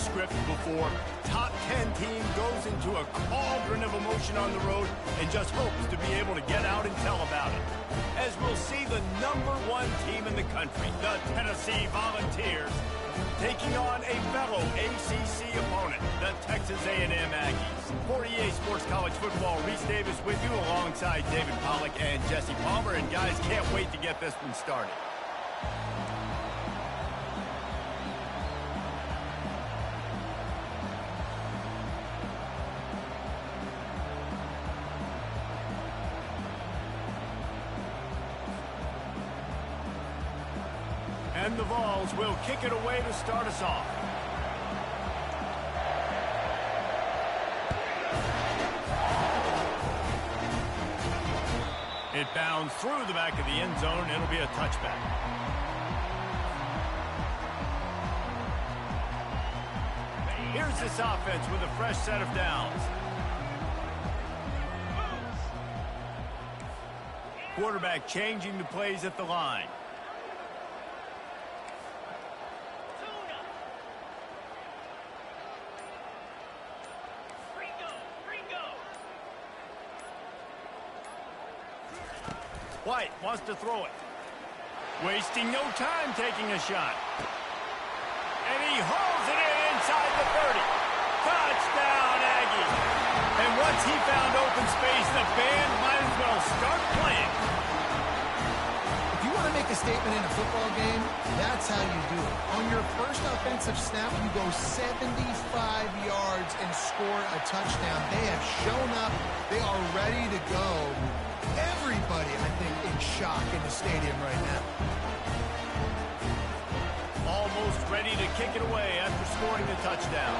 script before. Top 10 team goes into a cauldron of emotion on the road and just hopes to be able to get out and tell about it. As we'll see the #1 team in the country, the Tennessee Volunteers, taking on a fellow ACC opponent, the Texas A&M Aggies. For EA Sports College Football, Reese Davis with you alongside David Pollack and Jesse Palmer. And guys, can't wait to get this one started. And the Vols will kick it away to start us off. It bounds through the back of the end zone. It'll be a touchback. Here's this offense with a fresh set of downs. Quarterback changing the plays at the line. White wants to throw it. Wasting no time taking a shot. And he hauls it in inside the 30. Touchdown, Aggie. And once he found open space, the band might as well start playing. If you want to make a statement in a football game, that's how you do it. On your first offensive snap, you go 75 yards and score a touchdown. They have shown up. They are ready to go. Everybody, I think, in shock in the stadium right now. Almost ready to kick it away after scoring the touchdown.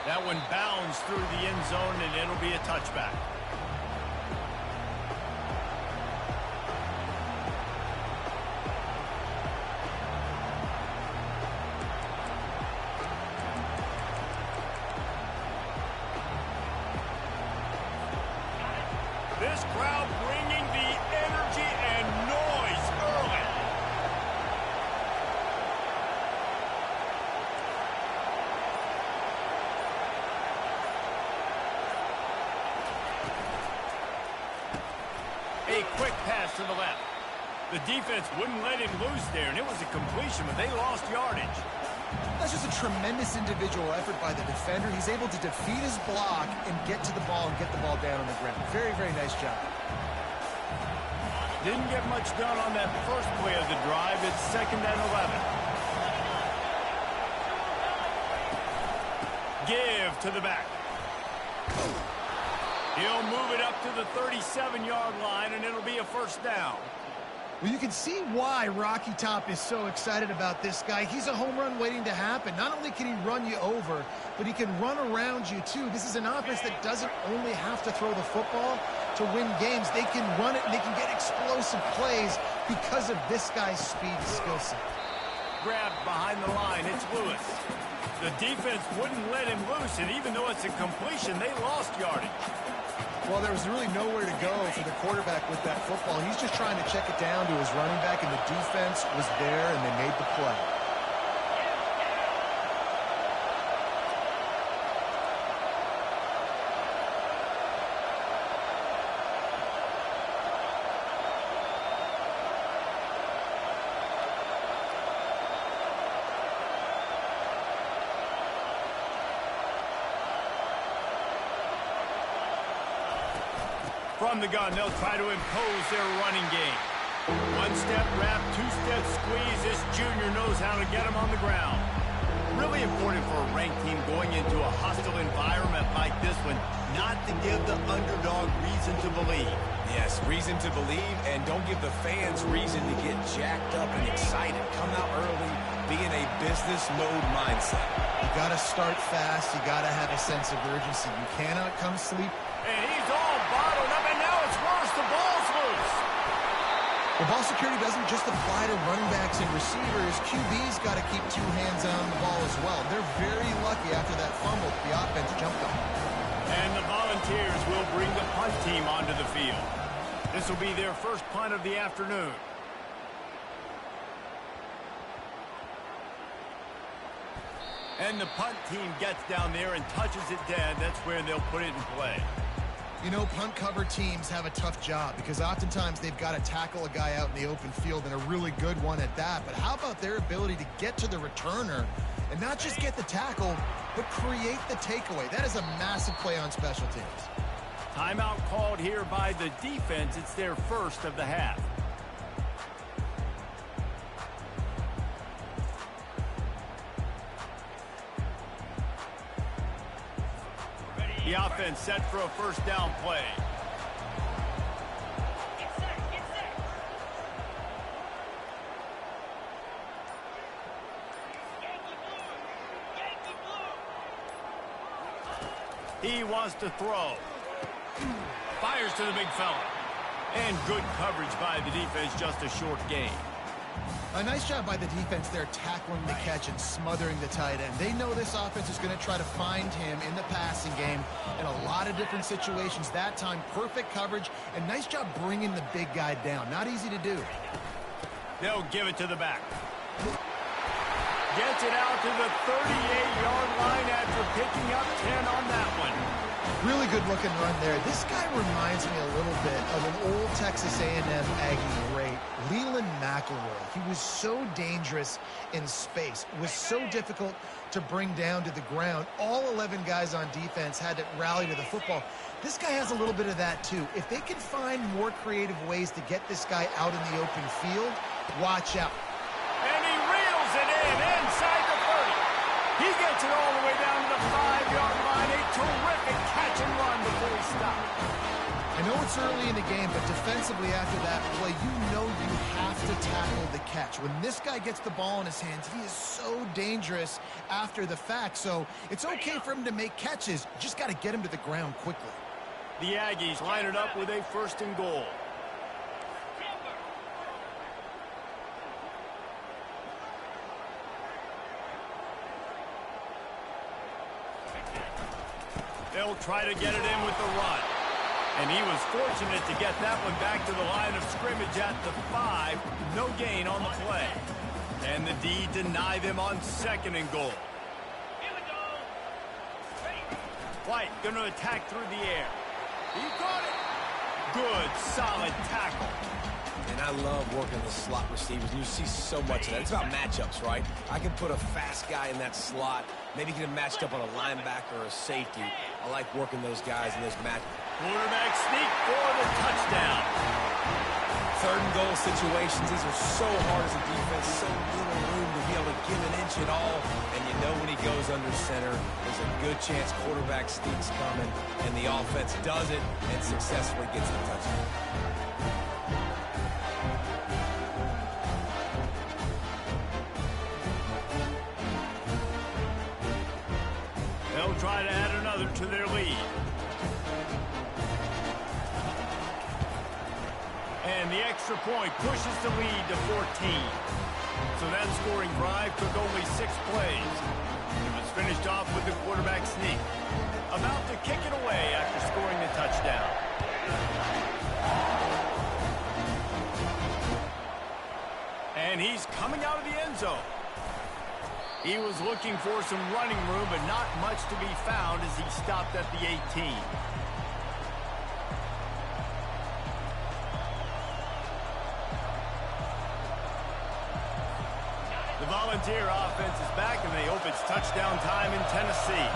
That one bounds through the end zone, and it'll be a touchback. This crowd bringing the energy and noise early. A quick pass to the left. The defense wouldn't let him loose there, and it was a completion, but they lost yardage. That's just a tremendous individual effort by the defender. He's able to defeat his block and get to the ball and get the ball down on the ground. Very, very nice job. Didn't get much done on that first play of the drive. It's 2nd and 11. Give to the back. He'll move it up to the 37-yard line, and it'll be a first down. Well, you can see why Rocky Top is so excited about this guy. He's a home run waiting to happen. Not only can he run you over, but he can run around you, too. This is an offense that doesn't only have to throw the football to win games. They can run it, and they can get explosive plays because of this guy's speed and skill set. Grabbed behind the line. It's Lewis. The defense wouldn't let him loose, and even though it's a completion, they lost yardage. Well, there was really nowhere to go for the quarterback with that football. He's just trying to check it down to his running back, and the defense was there, and they made the play. From the gun, they'll try to impose their running game. One-step wrap, two-step squeeze. This junior knows how to get him on the ground. Really important for a ranked team going into a hostile environment like this one, not to give the underdog reason to believe. Yes, reason to believe, and don't give the fans reason to get jacked up and excited. Come out early, be in a business mode mindset. You got to start fast. You got to have a sense of urgency. You cannot come sleep. And he's all bottled up, and now it's worse. The ball's loose. The ball security doesn't just apply to running backs and receivers. QB's got to keep two hands on the ball as well. They're very lucky after that fumble the offense jumped on. And the Volunteers will bring the punt team onto the field. This will be their first punt of the afternoon. And the punt team gets down there and touches it dead. That's where they'll put it in play. You know, punt cover teams have a tough job because oftentimes they've got to tackle a guy out in the open field, and a really good one at that. But how about their ability to get to the returner and not just get the tackle, but create the takeaway? That is a massive play on special teams. Timeout called here by the defense. It's their first of the half. The offense set for a first down play. He wants to throw. Fires to the big fella. And good coverage by the defense, just a short gain. A nice job by the defense there tackling the catch and smothering the tight end. They know this offense is going to try to find him in the passing game in a lot of different situations. That time, perfect coverage, and nice job bringing the big guy down. Not easy to do. They'll give it to the back. Gets it out to the 38-yard line after picking up 10 on that one. Really good looking run there. This guy reminds me a little bit of an old Texas A&M Aggie great, Leland McElroy. He was so dangerous in space. It was so difficult to bring down to the ground. All 11 guys on defense had to rally to the football. This guy has a little bit of that too. If they can find more creative ways to get this guy out in the open field, watch out. And he reels it in inside the 30. He gets it all the way down to the 5-yard line. A terrific catch and run before he stopped. I know it's early in the game, but defensively after that play, you know you have to tackle the catch. When this guy gets the ball in his hands, he is so dangerous after the fact. So it's okay for him to make catches. You just got to get him to the ground quickly. The Aggies line it up with a 1st and goal. They'll try to get it in with the run. And he was fortunate to get that one back to the line of scrimmage at the 5. No gain on the play. And the D deny them on 2nd and goal. White going to attack through the air. He caught it. Good, solid tackle. And I love working the slot receivers. You see so much of that. It's about matchups, right? I can put a fast guy in that slot, maybe get him matched up on a linebacker or a safety. I like working those guys in those matchups. Quarterback sneak for the touchdown. 3rd and goal situations. These are so hard as a defense. So little room to be able to give an inch at all. And you know when he goes under center, there's a good chance quarterback sneak's coming. And the offense does it and successfully gets the touchdown. They'll try to add another to their lead. And the extra point pushes the lead to 14. So that scoring drive took only 6 plays. It was finished off with the quarterback sneak. About to kick it away after scoring the touchdown. And he's coming out of the end zone. He was looking for some running room, but not much to be found as he stopped at the 18. The Volunteer offense is back, and they hope it's touchdown time in Tennessee.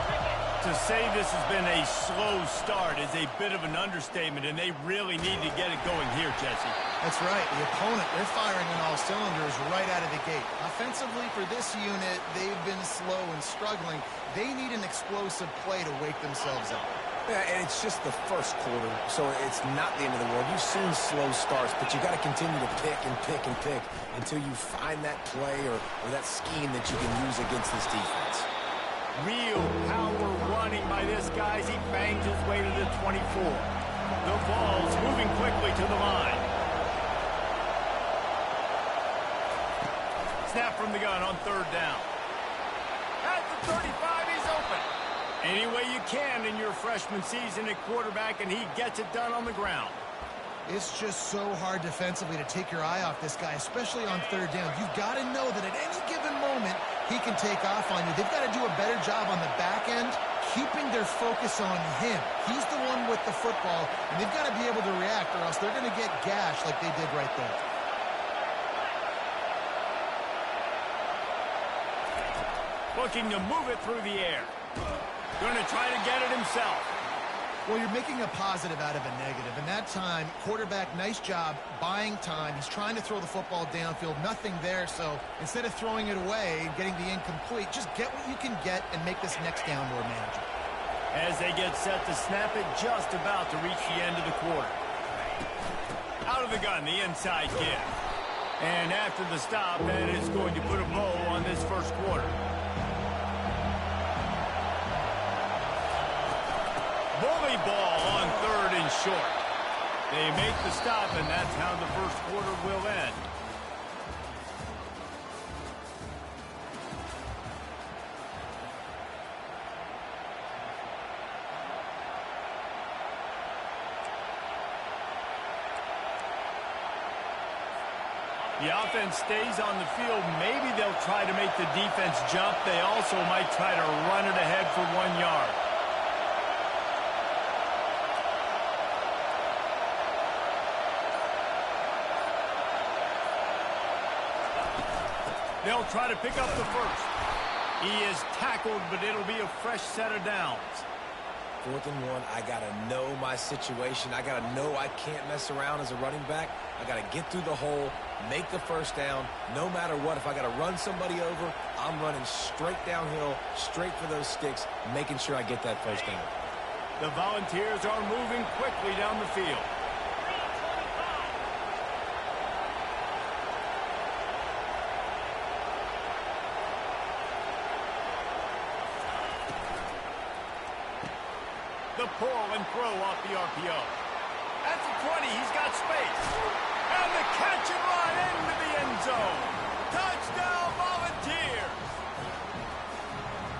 To say this has been a slow start is a bit of an understatement, and they really need to get it going here, Jesse. That's right. The opponent, they're firing on all cylinders right out of the gate. Offensively for this unit, they've been slow and struggling. They need an explosive play to wake themselves up. Yeah, and it's just the first quarter, so it's not the end of the world. You've seen slow starts, but you got to continue to pick and pick and pick until you find that play or that scheme that you can use against this defense. Real power running by this guy as he bangs his way to the 24. The ball's moving quickly to the line. Snap from the gun on 3rd down. At the 35, he's open. Any way you can in your freshman season at quarterback, and he gets it done on the ground. It's just so hard defensively to take your eye off this guy, especially on 3rd down. You've got to know that at any given moment, he can take off on you. They've got to do a better job on the back end, keeping their focus on him. He's the one with the football, and they've got to be able to react, or else they're going to get gashed like they did right there. Looking to move it through the air. Going to try to get it himself. Well, you're making a positive out of a negative. And that time, quarterback, nice job buying time. He's trying to throw the football downfield. Nothing there. So instead of throwing it away and getting the incomplete, just get what you can get and make this next down more manageable. As they get set to snap it, just about to reach the end of the quarter. Out of the gun, the inside give. And after the stop, that is going to put a bow on this first quarter. Bully ball on 3rd and short. They make the stop, and that's how the first quarter will end. The offense stays on the field. Maybe they'll try to make the defense jump. They also might try to run it ahead for 1 yard. They'll try to pick up the first. He is tackled, but it'll be a fresh set of downs. 4th and 1, I got to know my situation. I got to know I can't mess around as a running back. I got to get through the hole, make the first down. No matter what, if I got to run somebody over, I'm running straight downhill, straight for those sticks, making sure I get that first down. The Volunteers are moving quickly down the field. The pull and throw off the RPO. At the 20, he's got space. And the catch and run into the end zone. Touchdown, Volunteers!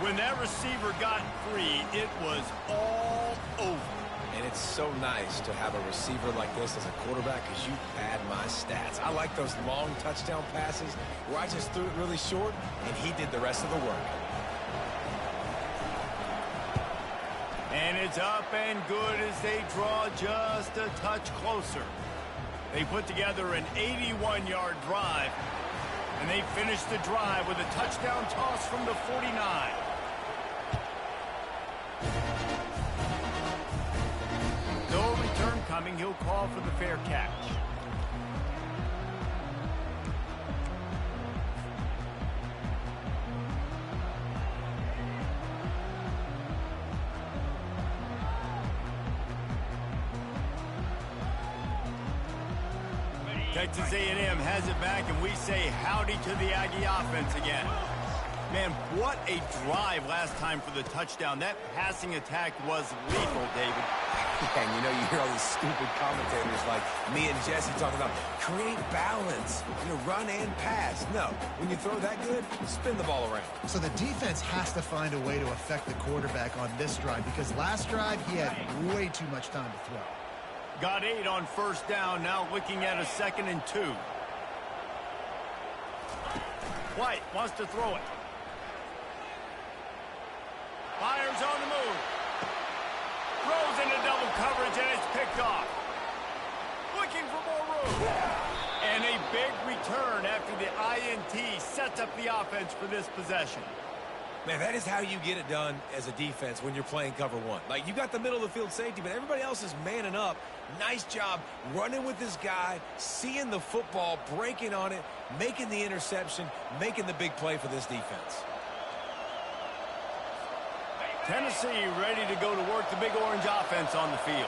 When that receiver got free, it was all over. And it's so nice to have a receiver like this as a quarterback because you pad my stats. I like those long touchdown passes where I just threw it really short, and he did the rest of the work. And it's up and good as they draw just a touch closer. They put together an 81-yard drive, and they finish the drive with a touchdown toss from the 49. No return coming. He'll call for the fair catch. Texas A&M has it back, and we say howdy to the Aggie offense again. Man, what a drive last time for the touchdown. That passing attack was lethal, David. Yeah, and you know, you hear all these stupid commentators like me and Jesse talking about create balance, run and pass. No, when you throw that good, spin the ball around. So the defense has to find a way to affect the quarterback on this drive because last drive he had way too much time to throw. Got 8 on first down, now looking at a 2nd and 2. White wants to throw it. Fires on the move. Throws into double coverage, and it's picked off. Looking for more room. And a big return after the INT sets up the offense for this possession. Man, that is how you get it done as a defense when you're playing cover 1. Like, you got the middle of the field safety, but everybody else is manning up. Nice job running with this guy, seeing the football, breaking on it, making the interception, making the big play for this defense. Tennessee ready to go to work the Big Orange offense on the field.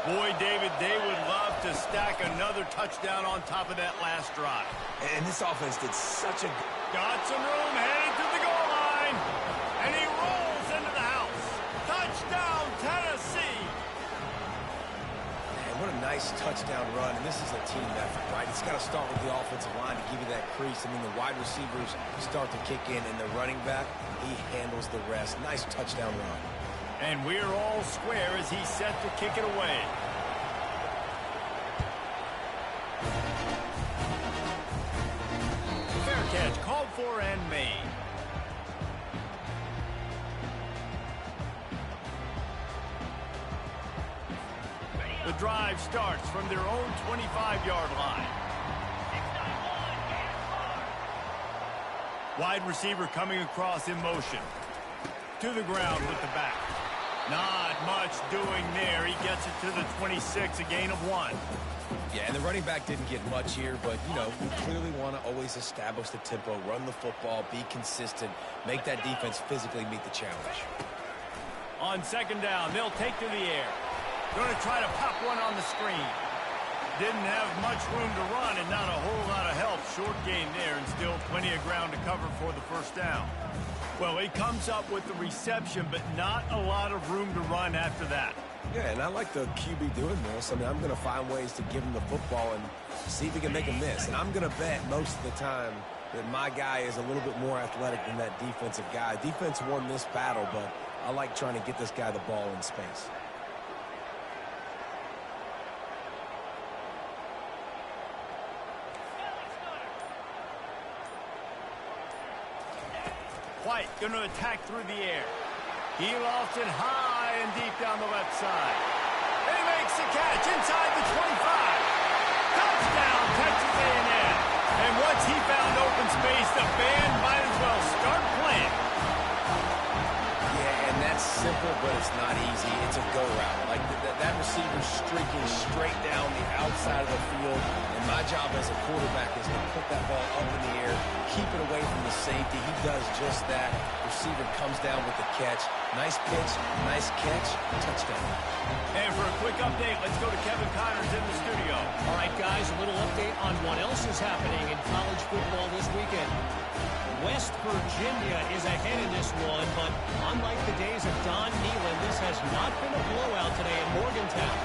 Boy, David, they would love to stack another touchdown on top of that last drive. And this offense did such a... Got some room, headed to the goal line. And he rolls into the house. Touchdown, Tennessee. Man, what a nice touchdown run. And this is a team effort, right? It's got to start with the offensive line to give you that crease. I mean, the wide receivers start to kick in, and the running back, he handles the rest. Nice touchdown run. And we're all square as he's set to kick it away. Fair catch called for and made. drive starts from their own 25-yard line. Wide receiver coming across in motion. To the ground with the back. Not much doing there. He gets it to the 26, a gain of 1. Yeah, and the running back didn't get much here, but, you know, we clearly want to always establish the tempo, run the football, be consistent, make that defense physically meet the challenge. On second down, they'll take to the air. Going to try to pop one on the screen. Didn't have much room to run and not a whole lot of help. Short gain there and still plenty of ground to cover for the first down. Well, he comes up with the reception, but not a lot of room to run after that. Yeah, and I like the QB doing this. I mean, I'm going to find ways to give him the football and see if he can make a miss. And I'm going to bet most of the time that my guy is a little bit more athletic than that defensive guy. Defense won this battle, but I like trying to get this guy the ball in space. White going to attack through the air. He lofts it high and deep down the left side. And he makes the catch inside the 25. Touchdown, Texas A&M. And once he found open space, the band might as well start playing. Yeah, and that's simple, but it's not easy. It's a go route. Like that receiver's streaking straight down the outside of the field. And my job as a quarterback is to put that ball up in the air, keep it away from the safety. He does just that. Receiver comes down with the catch. Nice pitch, nice catch, touchdown. And for a quick update, let's go to Kevin Connors in the studio. All right, guys, a little update on what else is happening in college football this weekend. West Virginia is ahead in this one, but unlike the days of Don Nehlen, this has not been a blowout today in Morgantown.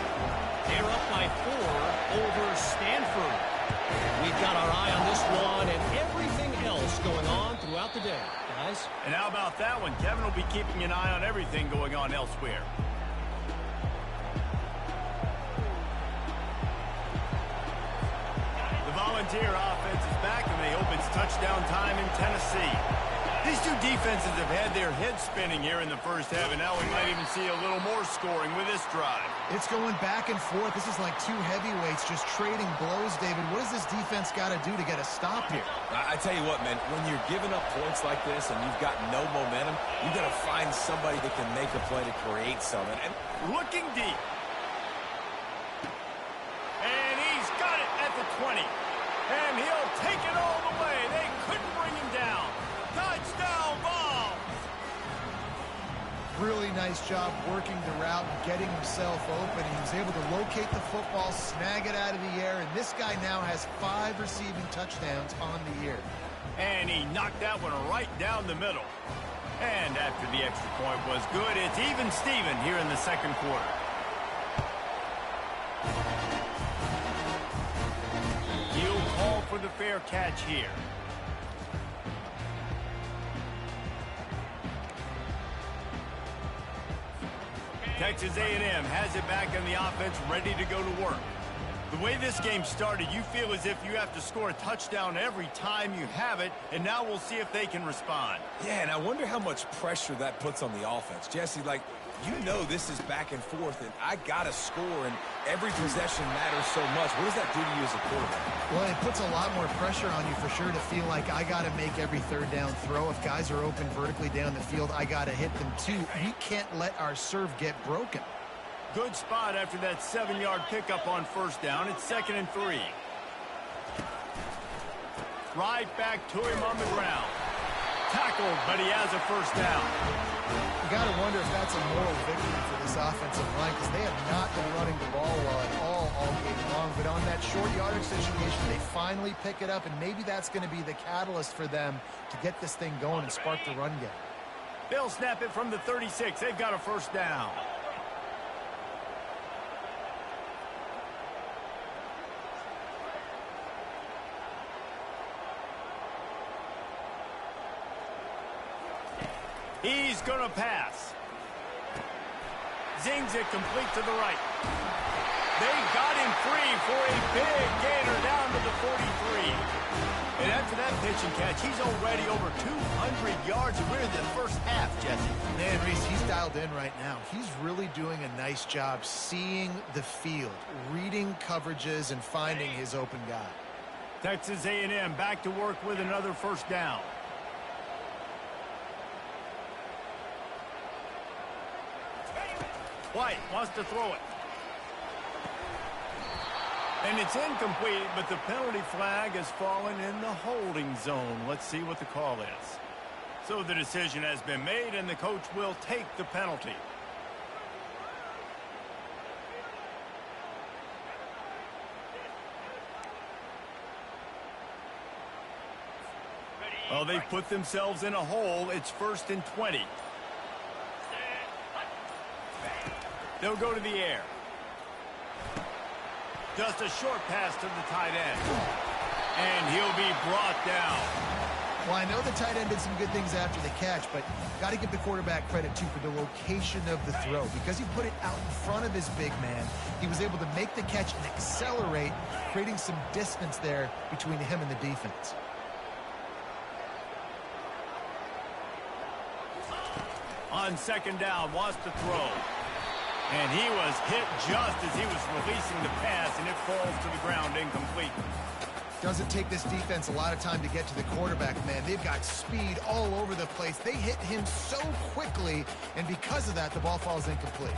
They're up by 4 over Stanford. We've got our eye on this one and everything else going on throughout the day, guys. And how about that one? Kevin will be keeping an eye on everything going on elsewhere. The Volunteer offense is back, and they hope it's touchdown time in Tennessee. These two defenses have had their heads spinning here in the first half, and now we might even see a little more scoring with this drive. It's going back and forth. This is like two heavyweights just trading blows, David. What does this defense got to do to get a stop here? I tell you what, man, when you're giving up points like this and you've got no momentum, you've got to find somebody that can make a play to create something. And looking deep. And he's got it at the 20. And he'll take it all the way. They couldn't bring him down. Touchdown ball. Really nice job working the route and getting himself open. He was able to locate the football, snag it out of the air, and this guy now has 5 receiving touchdowns on the year. And he knocked that one right down the middle. And after the extra point was good, it's even Steven here in the second quarter. He'll call for the fair catch here. Texas A&M has it back on the offense, ready to go to work. The way this game started, you feel as if you have to score a touchdown every time you have it, and now we'll see if they can respond. yeah, and I wonder how much pressure that puts on the offense. Jesse, like, you know this is back and forth, and I got to score, and every possession matters so much. What does that do to you as a quarterback? Well, it puts a lot more pressure on you for sure to feel like I got to make every third down throw. If guys are open vertically down the field, I got to hit them too. We can't let our serve get broken. Good spot after that 7-yard pickup on first down. It's 2nd and 3. Right back to him on the ground. Tackled, but he has a first down. You got to wonder if that's a moral victory for this offensive line because they have not been running the ball well at all game long. But on that short yardage situation, they finally pick it up, and maybe that's going to be the catalyst for them to get this thing going and spark the run game. They'll snap it from the 36. They've got a first down. He's going to pass. Zings it complete to the right. They got him free for a big gainer down to the 43. And that after that pitch and catch, he's already over 200 yards, and we're in the first half, Jesse. Man, Reese, he's dialed in right now. He's really doing a nice job seeing the field, reading coverages, and finding his open guy. Texas A&M back to work with another first down. White wants to throw it. And it's incomplete, but the penalty flag has fallen in the holding zone. Let's see what the call is. So the decision has been made, and the coach will take the penalty. Well, they've put themselves in a hole. It's 1st and 20. They'll go to the air. Just a short pass to the tight end. And he'll be brought down. Well, I know the tight end did some good things after the catch, but got to give the quarterback credit, too, for the location of the throw. Because he put it out in front of his big man, he was able to make the catch and accelerate, creating some distance there between him and the defense. On 2nd down, wants to throw. And he was hit just as he was releasing the pass, and it falls to the ground incomplete. Doesn't take this defense a lot of time to get to the quarterback, man. They've got speed all over the place. They hit him so quickly, and because of that, the ball falls incomplete.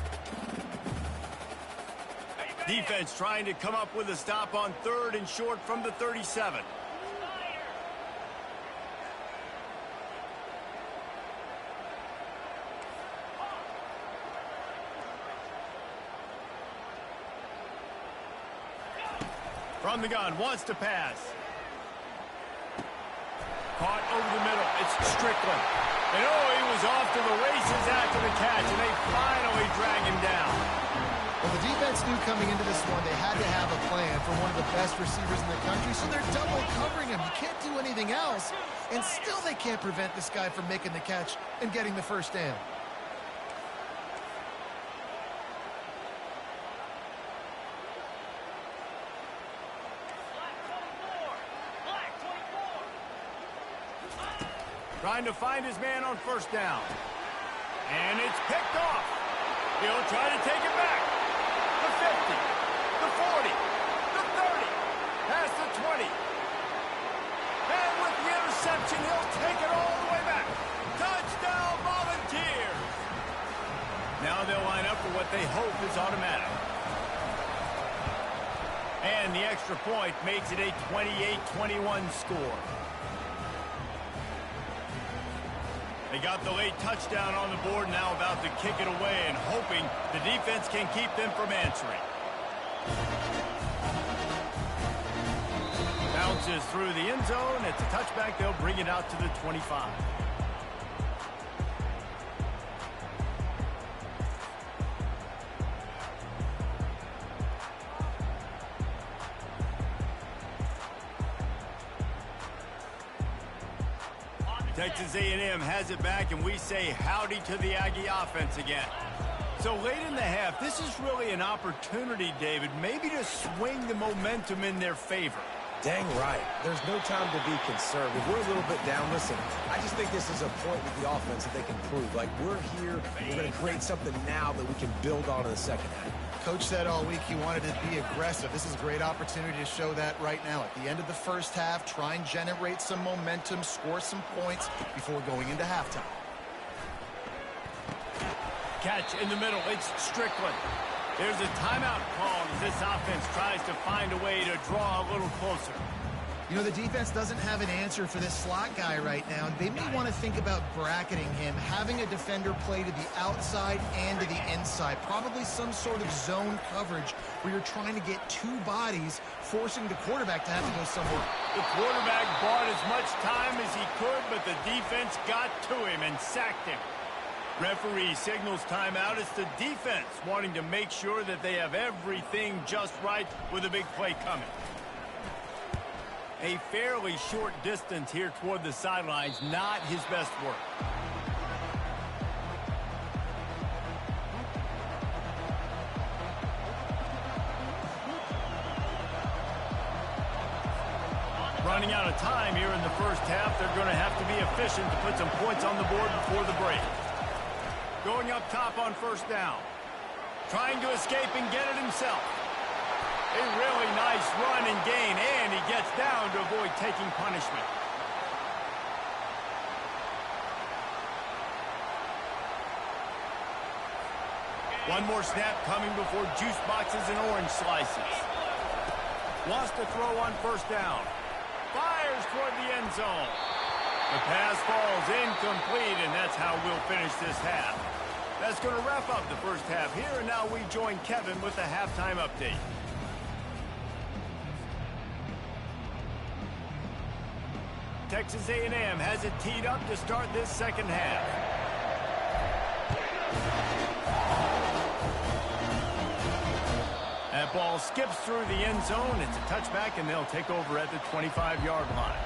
Defense trying to come up with a stop on 3rd and short from the 37. From the gun, wants to pass. Caught over the middle. It's Strickland. And oh, he was off to the races after the catch, and they finally drag him down. Well, the defense knew coming into this one they had to have a plan for one of the best receivers in the country, so they're double covering him. You can't do anything else, and still they can't prevent this guy from making the catch and getting the first down. Trying to find his man on 1st down. And it's picked off. He'll try to take it back. The 50, the 40, the 30, past the 20. And with the interception, he'll take it all the way back. Touchdown, Volunteers! Now they'll line up for what they hope is automatic. And the extra point makes it a 28-21 score. They got the late touchdown on the board, now about to kick it away and hoping the defense can keep them from answering. Bounces through the end zone. It's a touchback. They'll bring it out to the 25. Texas A&M has it back, and we say howdy to the Aggie offense again. So late in the half, this is really an opportunity, David, maybe to swing the momentum in their favor. Dang right. There's no time to be concerned. If we're a little bit down, listen, I just think this is a point with the offense that they can prove. Like, we're here, we're going to create something now that we can build on in the second half. Coach said all week he wanted to be aggressive. This is a great opportunity to show that right now. At the end of the first half, try and generate some momentum, score some points before going into halftime. Catch in the middle. It's Strickland. There's a timeout call as this offense tries to find a way to draw a little closer. You know, the defense doesn't have an answer for this slot guy right now, and they may want to think about bracketing him, having a defender play to the outside and to the inside. Probably some sort of zone coverage where you're trying to get two bodies, forcing the quarterback to have to go somewhere. The quarterback bought as much time as he could, but the defense got to him and sacked him. Referee signals timeout. It's the defense wanting to make sure that they have everything just right with a big play coming. A fairly short distance here toward the sidelines, not his best work. Running out of time here in the first half. They're going to have to be efficient to put some points on the board before the break. Going up top on first down. Trying to escape and get it himself. A really nice run and gain, and he gets down to avoid taking punishment. One more snap coming before juice boxes and orange slices. Wants to throw on first down. Fires toward the end zone. The pass falls incomplete, and that's how we'll finish this half. That's going to wrap up the first half here, and now we join Kevin with the halftime update. Texas A&M has it teed up to start this second half. That ball skips through the end zone. It's a touchback, and they'll take over at the 25-yard line.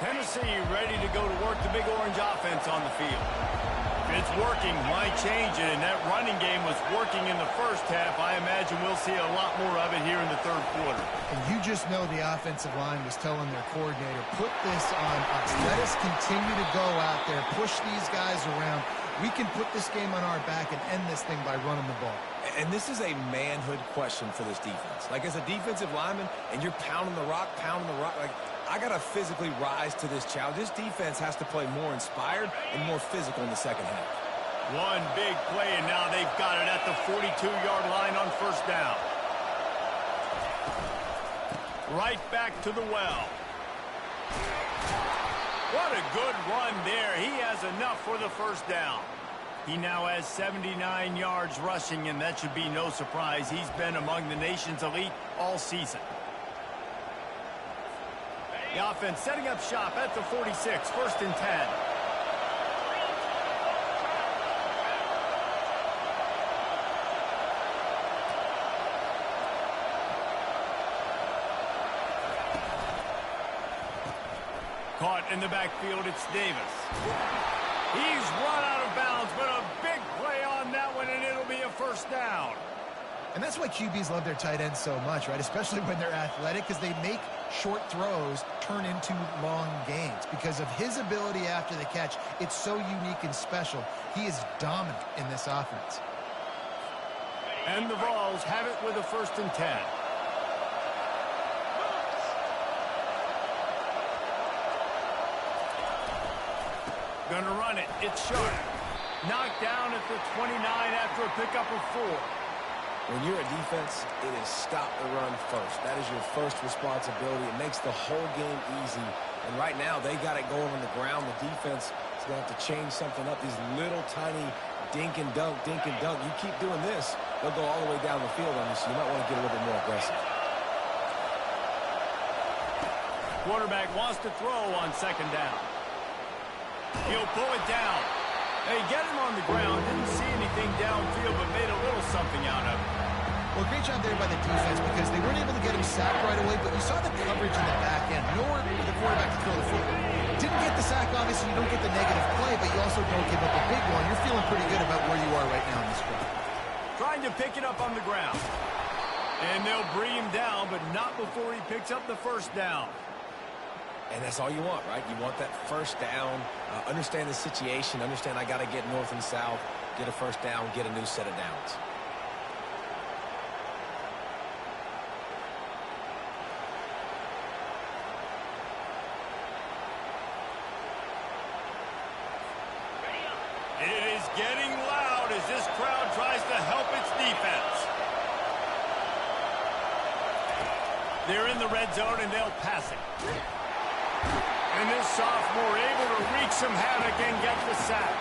Tennessee ready to go to work the Big Orange offense on the field. If it's working, why change it? And that running game was working in the first half. I imagine we'll see a lot more of it here in the third quarter. And you just know the offensive line was telling their coordinator, put this on us. Let us continue to go out there, push these guys around. We can put this game on our back and end this thing by running the ball. And this is a manhood question for this defense. Like, as a defensive lineman, and you're pounding the rock, like, I got to physically rise to this challenge. This defense has to play more inspired and more physical in the second half. One big play, and now they've got it at the 42-yard line on first down. Right back to the well. What a good run there. He has enough for the first down. He now has 79 yards rushing, and that should be no surprise. He's been among the nation's elite all season. The offense setting up shop at the 46, first and 10. Caught in the backfield, it's Davis. He's run out of bounds, but a big play on that one, and it'll be a first down. And that's why QBs love their tight ends so much, right? Especially when they're athletic, because they make short throws turn into long gains. Because of his ability after the catch, it's so unique and special. He is dominant in this offense. And the Vols have it with a first and 10. Gonna run it. It's short. Knocked down at the 29 after a pickup of 4. When you're a defense, it is stop the run first. That is your first responsibility. It makes the whole game easy. And right now, they got it going on the ground. The defense is going to have to change something up. These little tiny dink and dunk, dink and dunk. You keep doing this, they'll go all the way down the field on you, so you might want to get a little bit more aggressive. Quarterback wants to throw on second down. He'll pull it down. They get him on the ground. Didn't see anything downfield, but made a little something out of it. Well, great job there by the defense because they weren't able to get him sacked right away, but you saw the coverage in the back end. Nowhere for the quarterback to throw the football. Didn't get the sack, obviously. You don't get the negative play, but you also don't give up a big one. You're feeling pretty good about where you are right now in this drive. Trying to pick it up on the ground. And they'll bring him down, but not before he picks up the first down. And that's all you want, right? You want that first down, understand the situation, understand I got to get north and south, get a first down, get a new set of downs. It is getting loud as this crowd tries to help its defense. They're in the red zone, and they'll pass it. And this sophomore able to wreak some havoc and get the sack.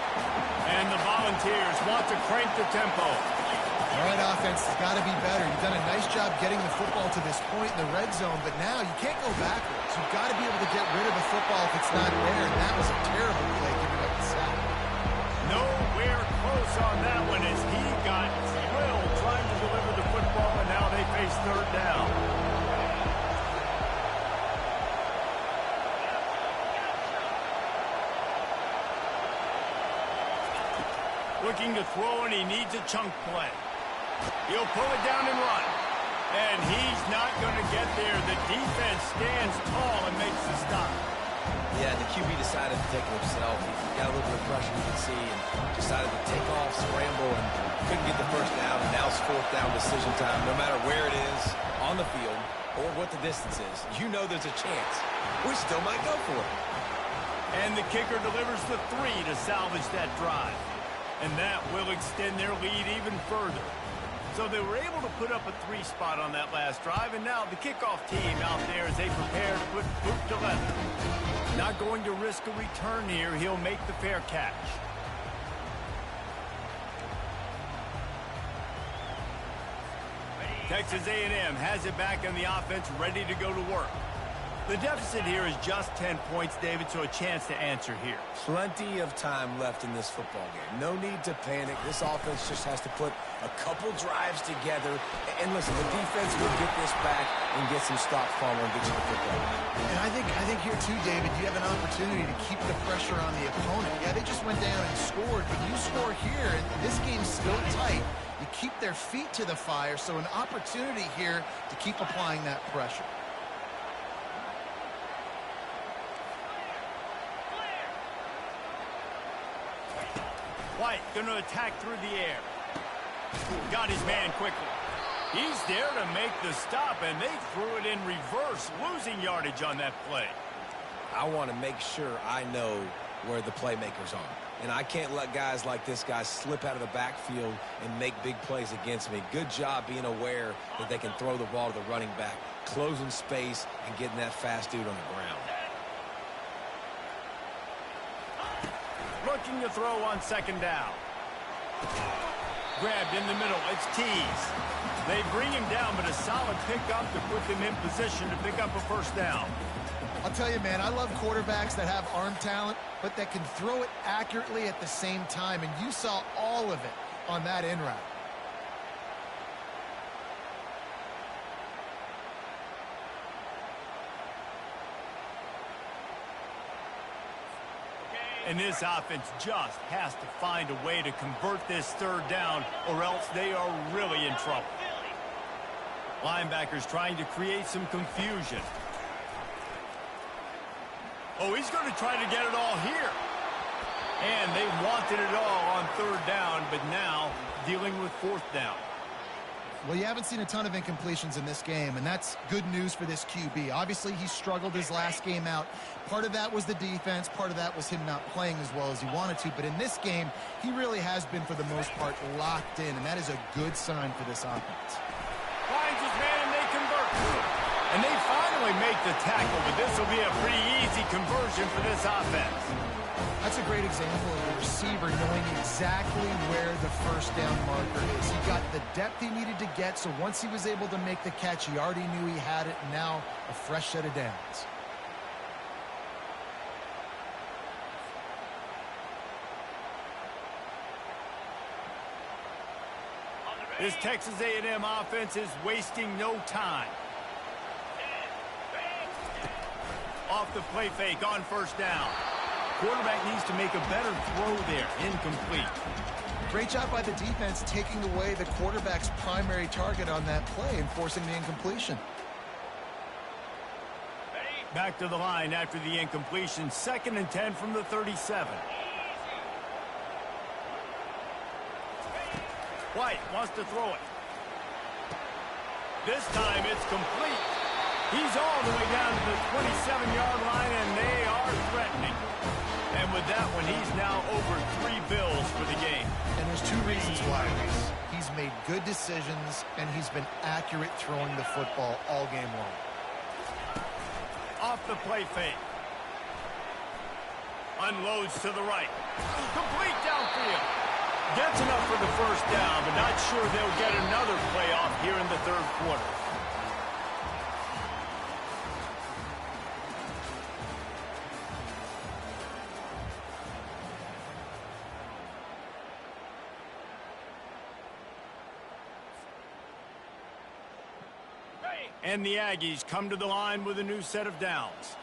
And the Volunteers want to crank the tempo. All right, offense has got to be better. You've done a nice job getting the football to this point in the red zone, but now you can't go backwards. You've got to be able to get rid of the football if it's not there, and that was a terrible play giving up the sack. Nowhere close on that one as he got drilled trying to deliver the football, and now they face third down. Looking to throw, and he needs a chunk play. He'll pull it down and run. And he's not going to get there. The defense stands tall and makes the stop. Yeah, the QB decided to take it himself. He got a little bit of pressure, you can see, and decided to take off, scramble, and couldn't get the first down. And now it's fourth down decision time. No matter where it is on the field or what the distance is, you know there's a chance. We still might go for it. And the kicker delivers the 3 to salvage that drive. And that will extend their lead even further. So they were able to put up a 3 spot on that last drive, and now the kickoff team out there as they prepare to put boot to leather. Not going to risk a return here. He'll make the fair catch. Texas A&M has it back in the offense, ready to go to work. The deficit here is just 10 points, David, so a chance to answer here. Plenty of time left in this football game. No need to panic. This offense just has to put a couple drives together. And listen, the defense will get this back and get some stops following and get you the football back. And I think here too, David, you have an opportunity to keep the pressure on the opponent. Yeah, they just went down and scored, but you score here, and this game's still tight. You keep their feet to the fire, so an opportunity here to keep applying that pressure. White going to attack through the air. Got his man quickly. He's there to make the stop, and they threw it in reverse, losing yardage on that play. I want to make sure I know where the playmakers are. And I can't let guys like this guy slip out of the backfield and make big plays against me. Good job being aware that they can throw the ball to the running back, closing space, and getting that fast dude on the ground. Looking to throw on second down. Grabbed in the middle. It's Tees. They bring him down, but a solid pickup to put them in position to pick up a first down. I'll tell you, man, I love quarterbacks that have arm talent, but that can throw it accurately at the same time, and you saw all of it on that in route. And this offense just has to find a way to convert this third down, or else they are really in trouble. Linebackers trying to create some confusion. Oh, he's going to try to get it all here. And they wanted it all on third down, but now dealing with fourth down. Well, you haven't seen a ton of incompletions in this game, and that's good news for this QB. Obviously, he struggled his last game out. Part of that was the defense. Part of that was him not playing as well as he wanted to. But in this game, he really has been, for the most part, locked in, and that is a good sign for this offense. Finds his man, and they convert. And they finally make the tackle, but this will be a pretty easy conversion for this offense. That's a great example of the receiver knowing exactly where the first down marker is. He got the depth he needed to get, so once he was able to make the catch, he already knew he had it, and now a fresh set of downs. This Texas A&M offense is wasting no time. Off the play fake on first down. Quarterback needs to make a better throw there. Incomplete. Great job by the defense taking away the quarterback's primary target on that play and forcing the incompletion. Back to the line after the incompletion. 2nd and 10 from the 37. White wants to throw it. This time it's complete. He's all the way down to the 27-yard line, and they are threatening. And with that one, he's now over 3 bills for the game. And there's 2 reasons why. He's made good decisions, and he's been accurate throwing the football all game long. Off the play fake. Unloads to the right. Complete downfield. Gets enough for the first down, but not sure they'll get another play off here in the third quarter. And the Aggies come to the line with a new set of downs.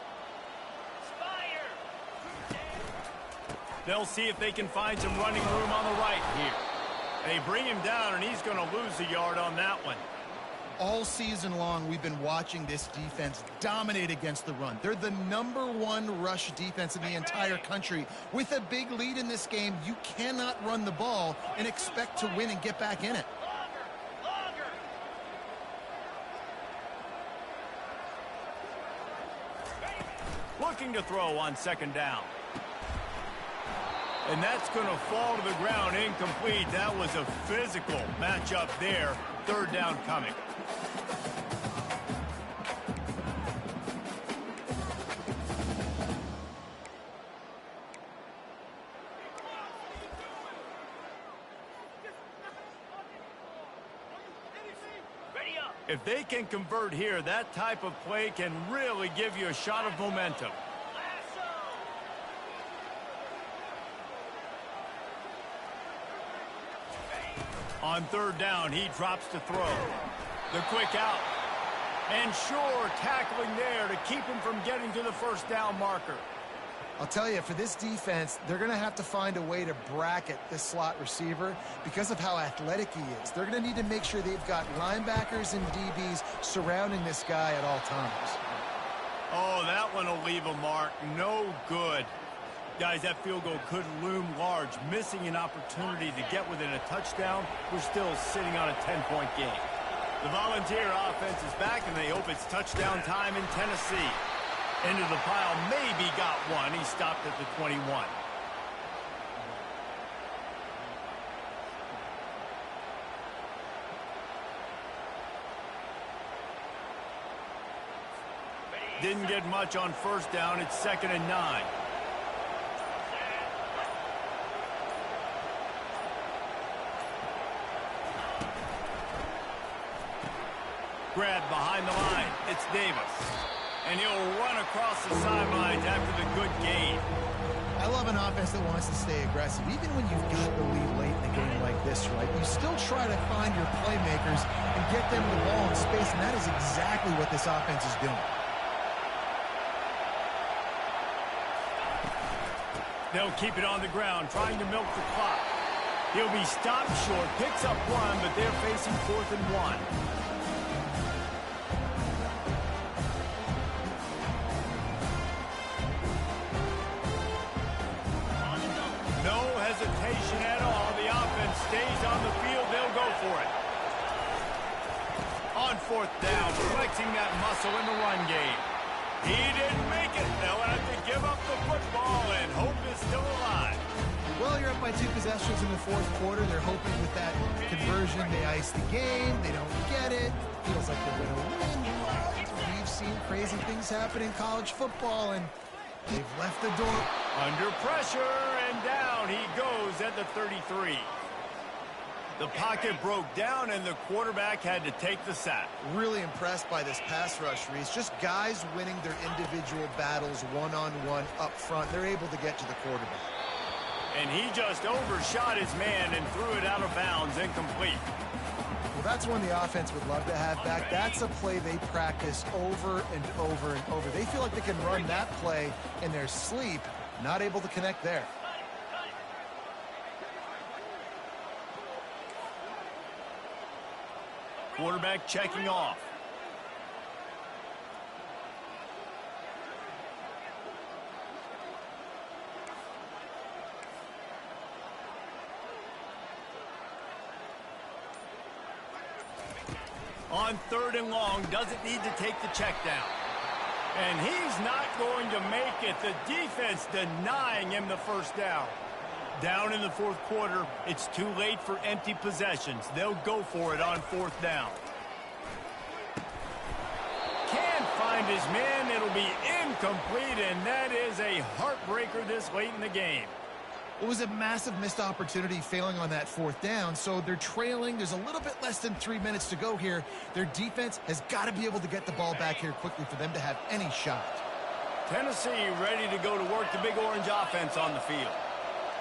They'll see if they can find some running room on the right here. They bring him down, and he's going to lose a yard on that one. All season long, we've been watching this defense dominate against the run. They're the #1 rush defense in the entire country. With a big lead in this game, you cannot run the ball and expect to win and get back in it. Looking to throw on 2nd down. And that's going to fall to the ground incomplete. That was a physical matchup there. 3rd down coming. If they can convert here, that type of play can really give you a shot of momentum. On 3rd down, he drops to throw. The quick out. And sure, tackling there to keep him from getting to the 1st down marker. I'll tell you, for this defense, they're going to have to find a way to bracket this slot receiver because of how athletic he is. They're going to need to make sure they've got linebackers and DBs surrounding this guy at all times. Oh, that one will leave a mark. No good. Guys, that field goal could loom large. Missing an opportunity to get within a touchdown. We're still sitting on a 10-point game. The Volunteer offense is back, and they hope it's touchdown time in Tennessee. Into the pile, maybe got one. He stopped at the 21. Didn't get much on 1st down. It's 2nd and 9. Grabbed behind the line. It's Davis. And he'll run across the sidelines after the good gain. I love an offense that wants to stay aggressive. Even when you've got the lead late in a game like this, right, you still try to find your playmakers and get them the ball in space, and that is exactly what this offense is doing. They'll keep it on the ground, trying to milk the clock. He'll be stopped short, picks up 1, but they're facing 4th and 1. Hesitation at all. The offense stays on the field. They'll go for it. On 4th down, flexing that muscle in the run game. He didn't make it. They'll have to give up the football, and hope is still alive. Well, you're up by 2 possessions in the 4th quarter. They're hoping with that conversion they ice the game. They don't get it. Feels like they're going to win. We've seen crazy things happen in college football, and they've left the door. Under pressure, and down he goes at the 33. The pocket broke down, and the quarterback had to take the sack. Really impressed by this pass rush, Reese. Just guys winning their individual battles one-on-one up front. They're able to get to the quarterback. And he just overshot his man and threw it out of bounds, incomplete. Well, that's one the offense would love to have back. That's a play they practice over and over and over. They feel like they can run that play in their sleep, not able to connect there. Quarterback checking off. On 3rd and long, doesn't need to take the check down. And he's not going to make it. The defense denying him the 1st down. Down in the 4th quarter, it's too late for empty possessions. They'll go for it on 4th down. Can't find his man. It'll be incomplete, and that is a heartbreaker this late in the game. It was a massive missed opportunity failing on that 4th down, so they're trailing. There's a little bit less than 3 minutes to go here. Their defense has got to be able to get the ball back here quickly for them to have any shot. Tennessee ready to go to work the Big Orange offense on the field.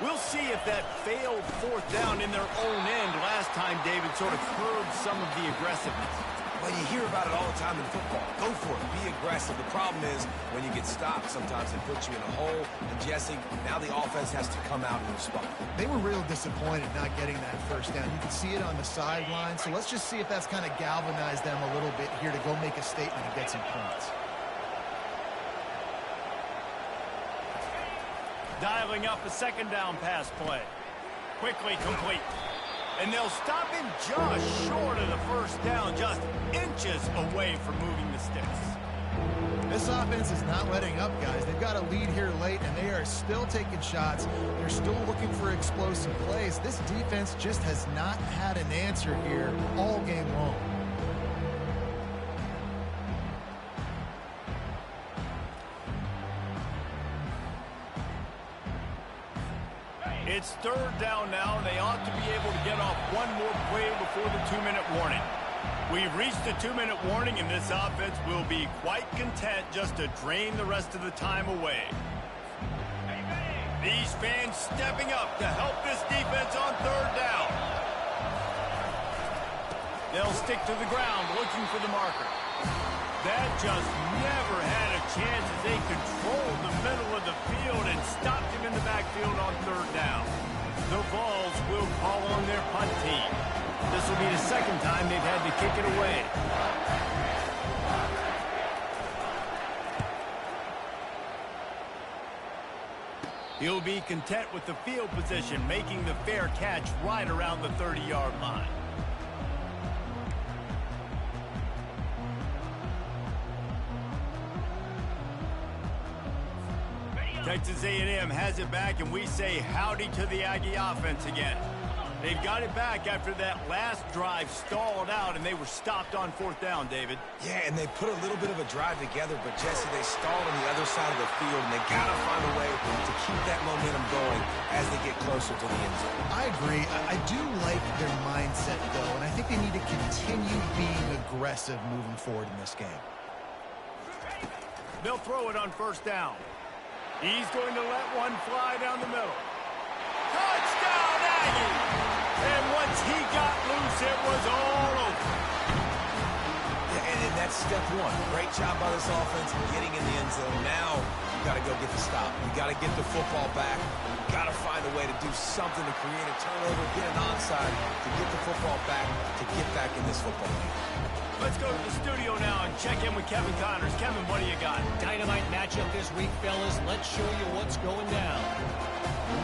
We'll see if that failed 4th down in their own end last time, David, sort of curbed some of the aggressiveness. Well, you hear about it all the time in football. Go for it. Be aggressive. The problem is when you get stopped, sometimes it puts you in a hole. And, Jesse, now the offense has to come out and respond. They were real disappointed not getting that first down. You can see it on the sideline. So let's just see if that's kind of galvanized them a little bit here to go make a statement and get some points. Dialing up a second down pass play. Quickly complete. And they'll stop him just short of the first down, just inches away from moving the sticks. This offense is not letting up, guys. They've got a lead here late, and they are still taking shots. They're still looking for explosive plays. This defense just has not had an answer here all game long. It's third down now, and they ought to be able to get off one more play before the 2-minute warning. We've reached the 2-minute warning, and this offense will be quite content just to drain the rest of the time away. These fans stepping up to help this defense on third down. They'll stick to the ground looking for the marker. That just never had a chance as they controlled the middle of the field and stopped him in the backfield on third down. The Vols will call on their punt team. This will be the second time they've had to kick it away. He'll be content with the field position, making the fair catch right around the 30-yard line. Texas A&M has it back, and we say howdy to the Aggie offense again. They've got it back after that last drive stalled out, and they were stopped on fourth down, David. Yeah, and they put a little bit of a drive together, but, Jesse, they stalled on the other side of the field, and they got to find a way to keep that momentum going as they get closer to the end zone. I agree. I do like their mindset, though, and I think they need to continue being aggressive moving forward in this game. They'll throw it on first down. He's going to let one fly down the middle. Touchdown, Aggie! And once he got loose, it was all over. Yeah, and that's step one. Great job by this offense getting in the end zone. Now you got to go get the stop. You got to get the football back. You got to find a way to do something to create a turnover, get an onside, to get the football back, to get back in this football game. Let's go to the studio now and check in with Kevin Connors. Kevin, what do you got? Dynamite matchup this week, fellas. Let's show you what's going down.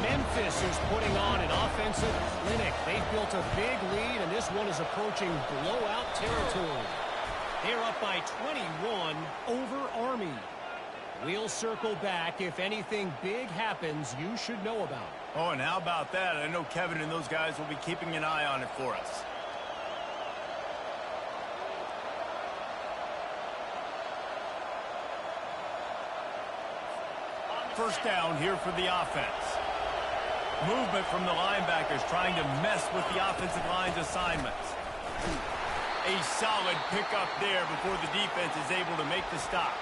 Memphis is putting on an offensive clinic. They've built a big lead, and this one is approaching blowout territory. They're up by 21 over Army. We'll circle back. If anything big happens, you should know about it. Oh, and how about that? I know Kevin and those guys will be keeping an eye on it for us. First down here for the offense. Movement from the linebackers trying to mess with the offensive line's assignments. A solid pickup there before the defense is able to make the stop.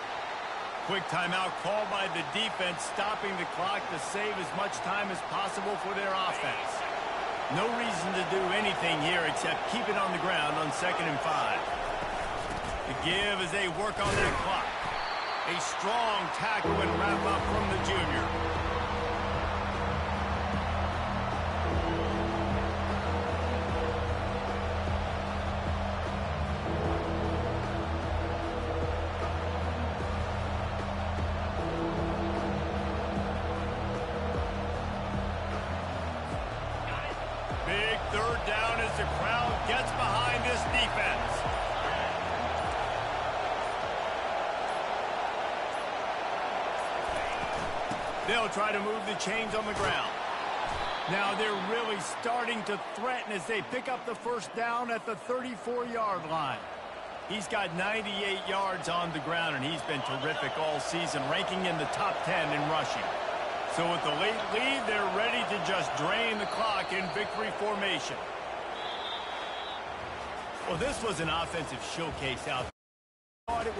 Quick timeout called by the defense, stopping the clock to save as much time as possible for their offense. No reason to do anything here except keep it on the ground on 2nd and 5. The give as they work on that clock. A strong tackle and wrap up from the junior. Big third down as the crowd gets behind this defense. They'll try to move the chains on the ground. Now they're really starting to threaten as they pick up the first down at the 34-yard line. He's got 98 yards on the ground, and he's been terrific all season, ranking in the top 10 in rushing. So with the late lead, they're ready to just drain the clock in victory formation. Well, this was an offensive showcase out there.